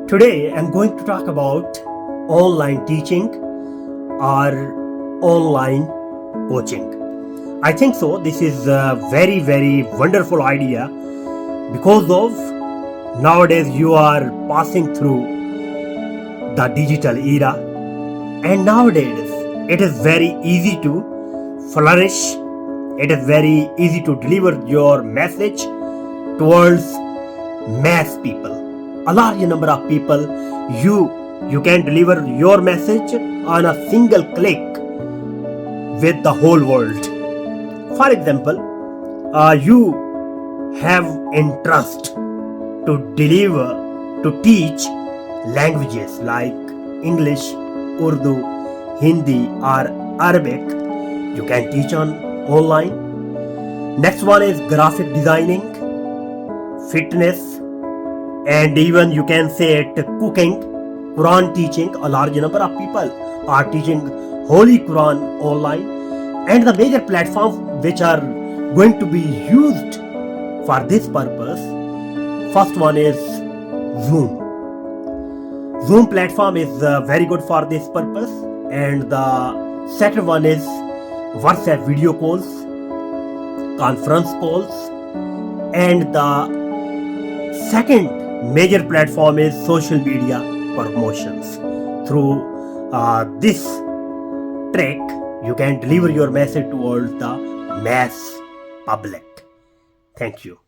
Today I'm going to talk about online teaching or online coaching. I think so. This is a very wonderful idea because of nowadays you are passing through the digital era, and nowadays it is very easy to flourish. It is very easy to deliver your message towards mass people, a large number of people. You can deliver your message on a single click with the whole world. For example, you have interest to deliver, to teach languages like English, Urdu, Hindi or Arabic. You can teach on online. Next one is graphic designing, fitness, and even you can say it cooking, Quran teaching. A large number of people are teaching Holy Quran online, and the major platforms which are going to be used for this purpose, first one is Zoom. Zoom platform is very good for this purpose, and the second one is WhatsApp video calls, conference calls, and the second major platform is social media promotions. Through this trick, you can deliver your message towards the mass public. Thank you.